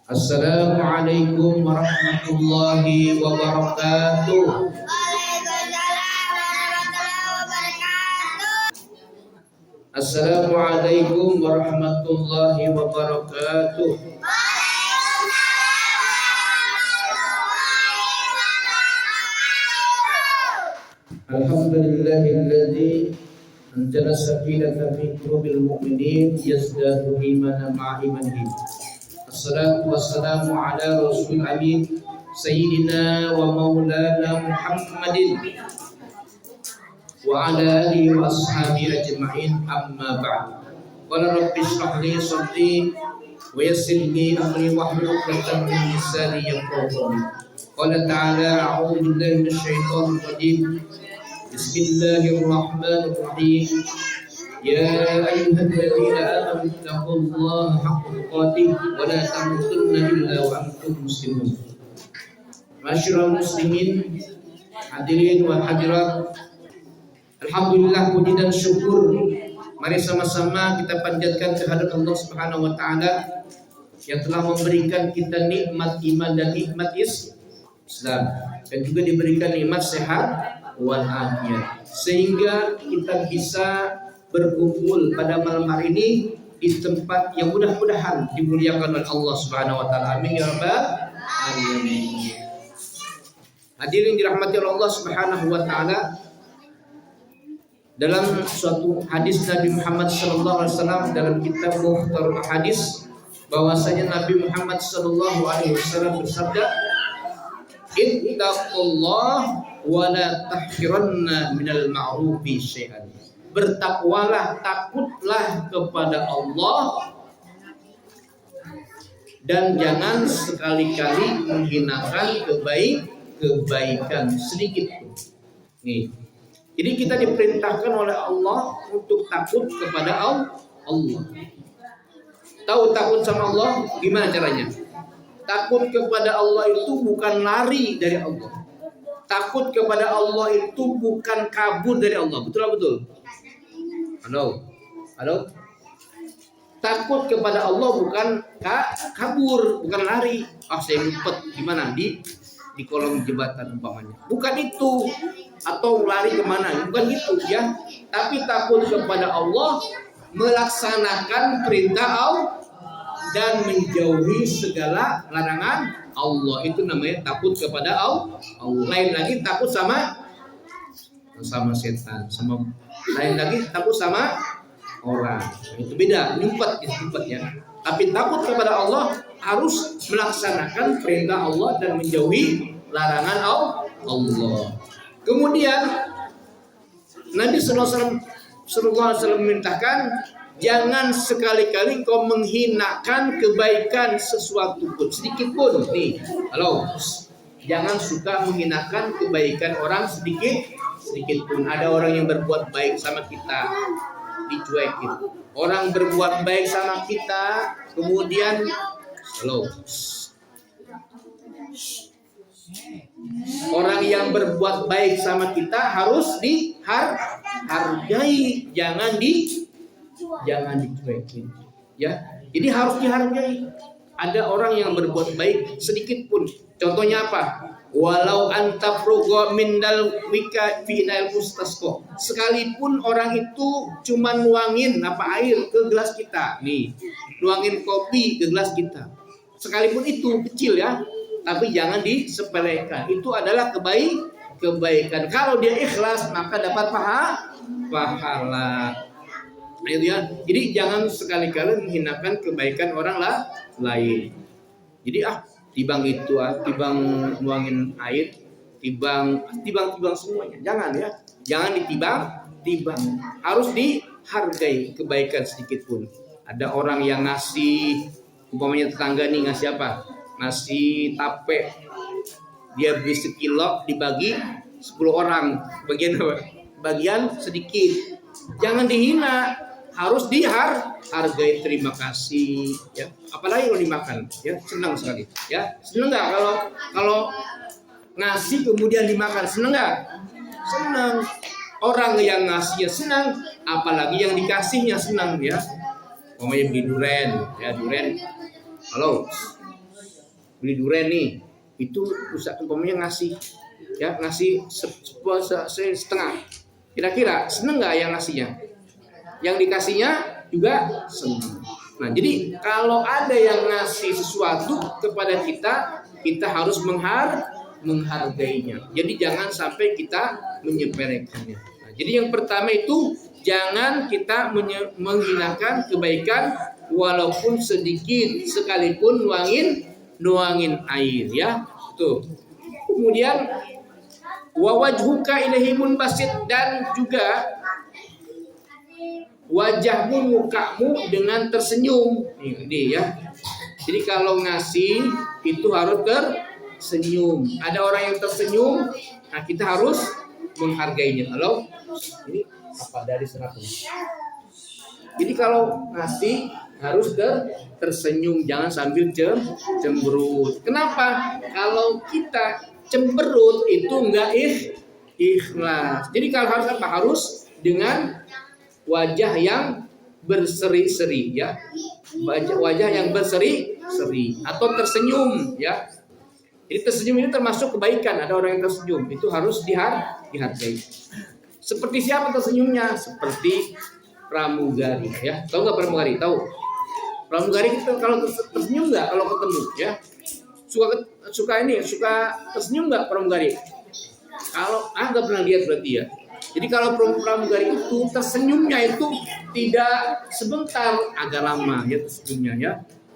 Assalamualaikum warahmatullahi wabarakatuh. Assalamualaikum warahmatullahi wabarakatuh. Alhamdulillahilladzi anzala sakinata fi qulubil mu'minin yazdadu imanan ma'a imanihim. Assalatu wassalamu ala rasul amin sayyidina wa maulana Muhammadin wa ala alihi wa ashabihi ajma'in, amma ba'd. Qala rabbi shrah li sadri wa yassir li amri wahlul 'uqdatam min lisani yafqahu qawli. Qala ta'ala a'udzu billahi minasy syaithanir rajim. Bismillahirrahmanirrahim. Ya ayyuhalladzina amanu taqullaha haqqa tuqatih wa la tamutunna illa wa antum muslimun. Masyarul muslimin, hadirin wa hadirat, alhamdulillah, puji dan syukur mari sama-sama kita panjatkan kehadirat Allah Subhanahu wa taala yang telah memberikan kita nikmat iman dan nikmat Islam, dan juga diberikan nikmat sehat walafiat, sehingga kita bisa berkumpul pada malam hari ini di tempat yang mudah-mudahan dimuliakan oleh Allah Subhanahu wa taala. Amin ya rabbal alamin. Hadirin dirahmati oleh Allah Subhanahu wa taala, dalam suatu hadis Nabi Muhammad sallallahu alaihi wasallam dalam kitab Mukhtarul Hadis, bahwasanya Nabi Muhammad sallallahu alaihi wasallam bersabda, "Ittaqullah wa la tahqiranna minal ma'rufi syai'an." Bertakwalah, takutlah kepada Allah, dan jangan sekali-kali menghinakan kebaikan sedikit pun. Nih. Jadi kita diperintahkan oleh Allah untuk takut kepada Allah. Tahu takut sama Allah gimana caranya? Takut kepada Allah itu bukan lari dari Allah. Takut kepada Allah itu bukan kabur dari Allah. Betul? Halo. Takut kepada Allah bukan kabur, bukan lari. Saya ngumpet gimana di kolong jembatan umpamanya. Bukan itu. Atau lari kemana? Bukan itu ya. Tapi takut kepada Allah, melaksanakan perintah Allah dan menjauhi segala larangan Allah. Itu namanya takut kepada Allah. Lain lagi takut sama setan, lain lagi takut sama orang. Itu beda, nyumpet ya. Tapi takut kepada Allah harus melaksanakan perintah Allah dan menjauhi larangan Allah. Kemudian Nabi sallallahu alaihi wasallam memerintahkan, jangan sekali-kali kau menghinakan kebaikan sesuatu pun, sedikit pun. Nih, halo. Jangan suka menghinakan kebaikan orang sedikit pun. Ada orang yang berbuat baik sama kita, dicuekin. Orang berbuat baik sama kita, kemudian orang yang berbuat baik sama kita harus dihargai, jangan dicuekin. Ya, jadi harus dihargai. Ada orang yang berbuat baik sedikit pun. Contohnya apa? Walau antafrugo mindal wika final mustasqo. Sekalipun orang itu cuma nuangin air ke gelas kita. Nih, nuangin kopi ke gelas kita. Sekalipun itu kecil ya, tapi jangan disepelekan. Itu adalah kebaikan. Kalau dia ikhlas maka dapat pahala. Itu ya. Jadi jangan sekali-kali menghinakan kebaikan orang lain. Jadi tibang nuangin air, tibang semuanya. Jangan ya. Jangan ditibang. Harus dihargai kebaikan sedikit pun. Ada orang yang ngasih, umpamanya tetangga nih ngasih apa? Ngasih tape. Dia beli sekilo dibagi 10 orang. Bagian sedikit. Jangan dihina. Harus dihargai, terima kasih ya. Apalagi kalau dimakan ya, senang sekali ya. Senang enggak kalau ngasih kemudian dimakan? Senang enggak? Senang. Orang yang ngasihnya senang, apalagi yang dikasihnya senang ya. Pokoknya beli durian ya, durian. Halo. beli durian nih, itu Ustaz umpamanya ngasih setengah. Kira-kira seneng nggak yang ngasihnya? Yang dikasihnya juga seneng. Nah, jadi kalau ada yang ngasih sesuatu kepada kita, kita harus menghargainya. Jadi jangan sampai kita menyepelekannya. Nah, jadi yang pertama itu jangan kita menghinakan kebaikan walaupun sedikit, sekalipun nuangin air, ya. Tuh. Kemudian wawajhuka ilaihimun basit, dan juga wajahmu, mukamu dengan tersenyum. Ini ya. Jadi kalau ngasih itu harus tersenyum. Ada orang yang tersenyum, nah kita harus menghargainya. Halo, ini apa dari 100? Jadi kalau ngasih harus tersenyum, jangan sambil cemberut. Kenapa? Kalau kita cemberut itu enggak ikhlas. Jadi kalau harus apa? Harus dengan wajah yang berseri-seri, ya. Wajah yang berseri-seri atau tersenyum, ya. Jadi tersenyum ini termasuk kebaikan. Ada orang yang tersenyum, itu harus dihargai. Seperti siapa tersenyumnya? Seperti pramugari, ya. Tahu nggak pramugari? Tahu. Pramugari kita kalau tersenyum nggak kalau ketemu, ya. Suka tersenyum nggak pramugari? Kalau nggak pernah lihat berarti, ya. Jadi kalau pramugari itu tersenyumnya itu tidak sebentar, agak lama, ya, tersenyumnya, ya.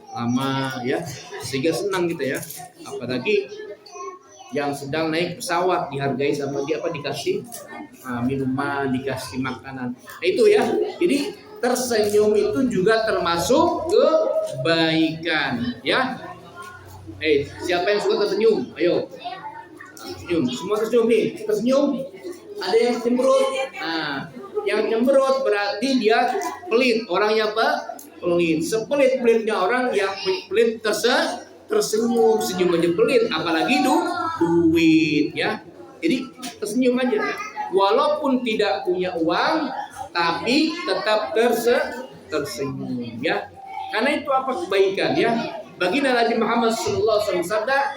Lama, ya, sehingga senang gitu, ya. Apalagi yang sedang naik pesawat, dihargai sama dia, dikasih minuman, dikasih makanan. Nah, itu, ya. Jadi tersenyum itu juga termasuk kebaikan, ya. Siapa yang suka tersenyum? Ayo. Senyum. Semua tersenyum nih. Tersenyum. Ada yang cemberut. Nah, yang cemberut berarti dia pelit. Orangnya apa? Pelit. Sepelit-pelitnya orang yang pelit tersenyum. Senyum aja pelit, apalagi duit, ya. Jadi tersenyum aja. Walaupun tidak punya uang, tapi tetap tersenyum, ya. Karena itu apa? Kebaikan, ya. Baginda Nabi Muhammad SAW sabda,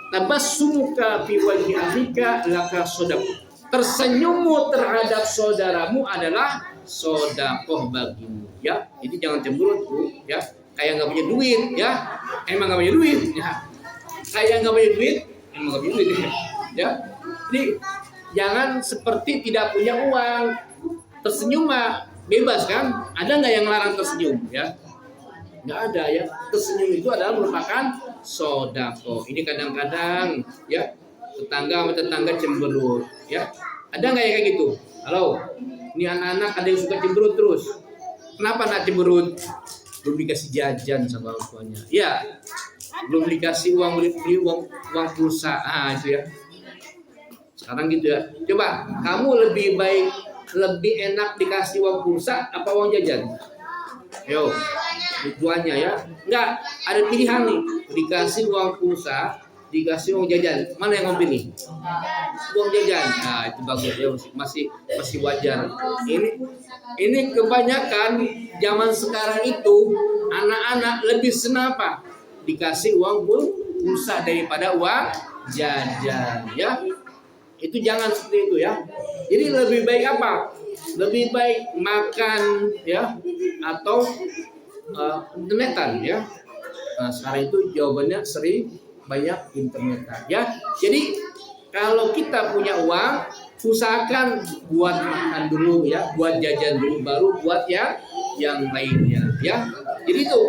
tabassumuka fi wajhi akhika laka shadaqah. Tersenyummu terhadap saudaramu adalah sedekah bagimu, ya. Jadi jangan cemberut, Bu, ya. Kayak nggak punya duit, ya. Emang nggak punya duit, ya. Kayak nggak punya duit, emang nggak punya duit, ya. Jadi jangan seperti tidak punya uang. Tersenyum mah bebas, kan? Ada nggak yang larang tersenyum, ya? Nggak ada, ya. Tersenyum itu adalah merupakan sedekah. Ini kadang-kadang, ya, tetangga sama tetangga cemberut, ya. Ada nggak yang kayak gitu? Halo, ini anak-anak ada yang suka cemberut terus. Kenapa nak cemberut? Belum dikasih jajan sama orang tuanya, ya. Belum dikasih uang beli uang pulsa, itu, ya. Sekarang gitu, ya. Coba kamu lebih enak dikasih uang pulsa apa uang jajan? Yo, tujuannya, ya. Enggak, ada pilihan nih. Dikasih uang pulsa, dikasih uang jajan. Mana yang kamu pilih? Uang jajan. Nah, itu bagus, ya. Masih wajar. Ini kebanyakan zaman sekarang itu anak-anak lebih senang apa? Dikasih uang pulsa daripada uang jajan, ya. Itu jangan seperti itu, ya. Jadi lebih baik apa? Lebih baik makan, ya, atau internetan, ya. Nah, sekarang itu jawabannya sering banyak internetan, ya. Jadi kalau kita punya uang, usahakan buat makan dulu, ya, buat jajan dulu, baru buat yang lainnya, ya. Jadi itu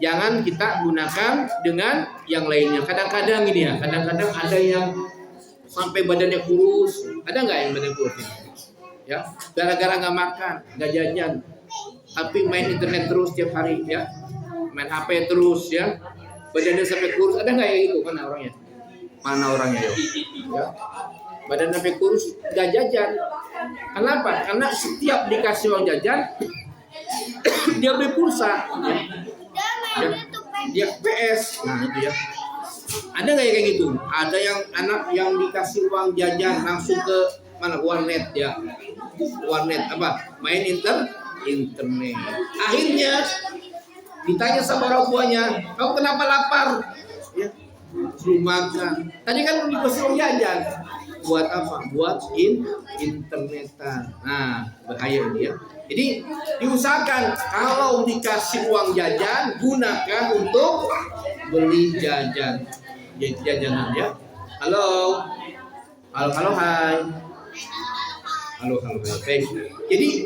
jangan kita gunakan dengan yang lainnya. Kadang-kadang ini, ya, kadang-kadang ada yang sampai badannya kurus. Ada nggak yang badannya kurus? Ya, gara-gara nggak makan, nggak jajan, tapi main internet terus tiap hari, ya, main HP terus, ya, badannya sampai kurus. Ada nggak yang itu? Mana orangnya? Ya, badan sampai kurus, nggak jajan. Kenapa? Karena setiap dikasih uang jajan, dia beli pulsa, ya. Dia PS, nah itu, ya. Ada nggak yang kayak gitu? Ada yang anak yang dikasih uang jajan langsung ke mana? Warnet, ya. Warnet apa? Main internet. Akhirnya Ditanya sama orang tuanya, kamu kenapa lapar? Ya, belum makan. Tadi kan dikasih jajan. Buat apa? Buat internetan. Nah, bahaya ini ya. Jadi diusahakan kalau dikasih uang jajan, gunakan untuk beli jajanan ya. Halo, hai. Halo, hai. Baik. Jadi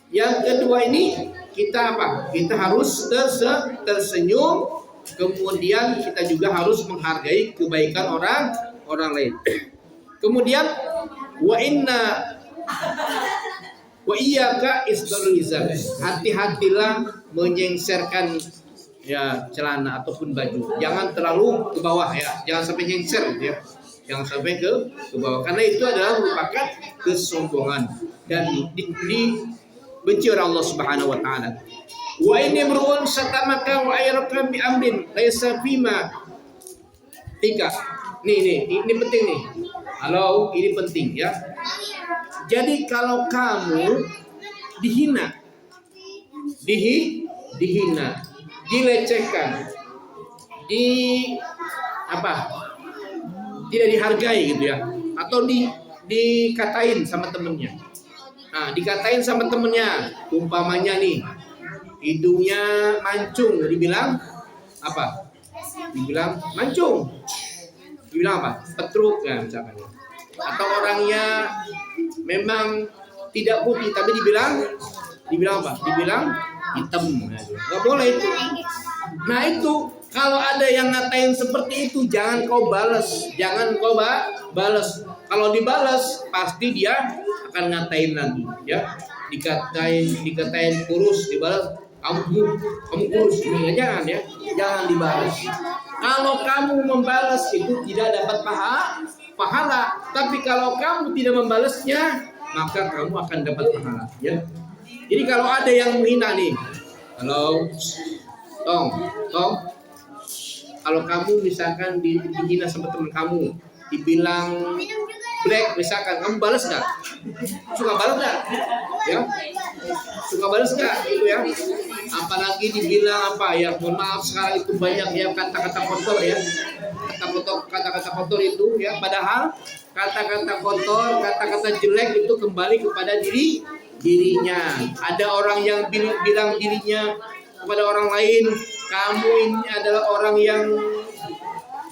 yang kedua ini kita apa? Kita harus tersenyum, kemudian kita juga harus menghargai kebaikan orang lain. Kemudian wa iyyaka isdalul izar. Hati-hatilah menyengserkan ya celana ataupun baju. Jangan terlalu ke bawah ya. Jangan sampai nyengser gitu ya. Jangan sampai ke bawah karena itu adalah merupakan kesombongan dan dibenci oleh Allah Subhanahu wa taala. Wa inni imru'un satamaka wa ayraka bi amrin laisa fima. 3. Ini penting nih. Halo, ini penting ya. Jadi kalau kamu dihina, dilecehkan, tidak dihargai gitu ya, atau dikatain sama temennya. Nah, dikatain sama temennya, umpamanya nih, hidungnya mancung, dibilang apa? Dibilang mancung. Dibilang apa? Petruk ya misalkan. Atau orangnya memang tidak putih tapi dibilang apa? Dibilang hitam. Nggak boleh itu. Nah itu kalau ada yang ngatain seperti itu jangan kau balas. Kalau dibalas pasti dia akan ngatain lagi ya. Dikatain kurus dibalas kamu kurus. Jangan ya. Jangan dibalas. Kalau kamu membalas itu tidak dapat pahala, tapi kalau kamu tidak membalasnya maka kamu akan dapat pahala ya. Jadi kalau ada yang menghina nih, halo, tong, kalau kamu misalkan dihina sama teman kamu, dibilang black misalkan, kamu balas nggak? Suka balas nggak? Ya, suka balas nggak? Itu ya. Apalagi dibilang apa ya? Mohon maaf sekarang itu banyak ya kata-kata kotor ya. Kata-kata kotor itu ya. Padahal kata-kata kotor, kata-kata jelek itu kembali kepada dirinya. Ada orang yang bilang dirinya kepada orang lain, kamu ini adalah orang yang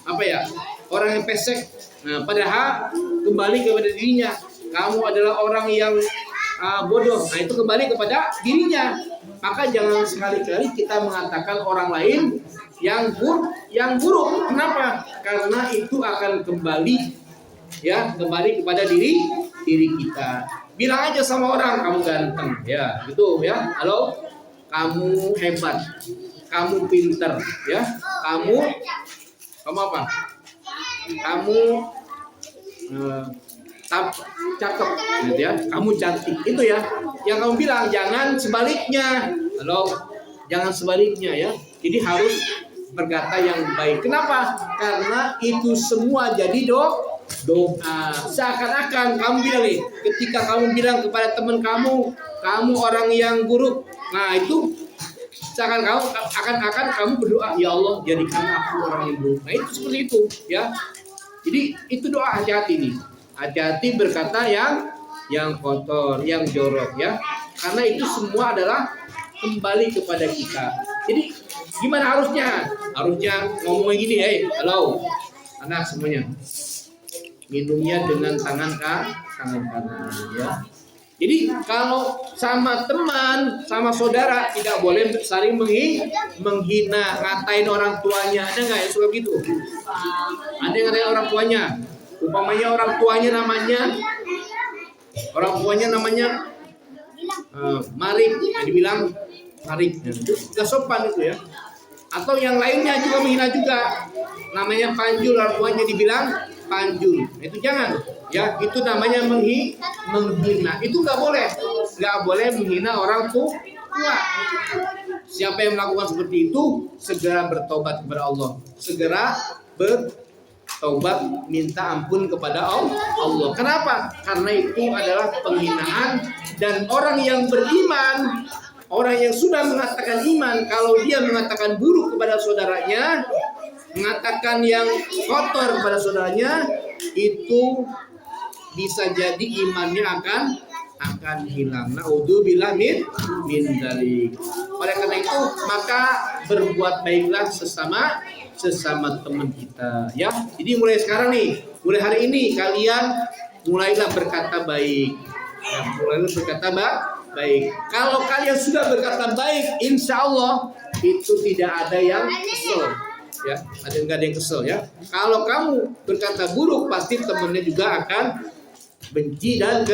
apa ya? Orang yang pesek. Nah, padahal kembali kepada dirinya. Kamu adalah orang yang bodoh. Nah, itu kembali kepada dirinya. Maka jangan sekali-kali kita mengatakan orang lain yang buruk. Kenapa? Karena itu akan kembali kepada diri kita. Bilang aja sama orang kamu ganteng, ya, gitu ya. Halo, kamu hebat, kamu pinter, ya. Kamu apa? Kamu cakep, gitu ya. Kamu cantik, itu ya. Yang kamu bilang, jangan sebaliknya. Halo, jangan sebaliknya ya. Jadi harus berkata yang baik. Kenapa? Karena itu semua jadi doa. Seakan-akan kamu bilang nih, ketika kamu bilang kepada teman kamu orang yang buruk. Nah itu seakan-akan kamu berdoa, ya Allah jadikan aku orang yang buruk. Nah itu seperti itu ya. Jadi itu doa, hati-hati nih. Hati-hati berkata yang kotor, yang jorok ya. Karena itu semua adalah kembali kepada kita. Jadi gimana harusnya? Harusnya ngomong gini, halo anak semuanya. Minumnya dengan tangan kanan ya. Jadi kalau sama teman, sama saudara tidak boleh saling menghina, ngatain orang tuanya. Ada nggak yang suka gitu? Ada yang ngatain orang tuanya. Umpamanya orang tuanya namanya Marik, dibilang Marik, nggak sopan itu ya. Atau yang lainnya juga menghina juga. Namanya Panjul, orang tuanya dibilang Panjul. Itu jangan ya, itu namanya menghina. Itu nggak boleh menghina orang tua. Siapa yang melakukan seperti itu segera bertobat kepada Allah, segera bertobat minta ampun kepada Allah. Kenapa? Karena itu adalah penghinaan, dan orang yang beriman orang yang sudah mengatakan iman, kalau dia mengatakan buruk kepada saudaranya, mengatakan yang kotor kepada saudaranya, itu bisa jadi imannya akan hilang. Naudzubillah min dzalik. Oleh karena itu, maka berbuat baiklah sesama teman kita, ya. Jadi mulai sekarang nih, mulai hari ini kalian mulailah berkata baik. Ya, mulailah berkata baik. Kalau kalian sudah berkata baik, insya Allah itu tidak ada yang kesel. Ya, nggak ada yang kesel, ya. Kalau kamu berkata buruk, pasti temannya juga akan benci dan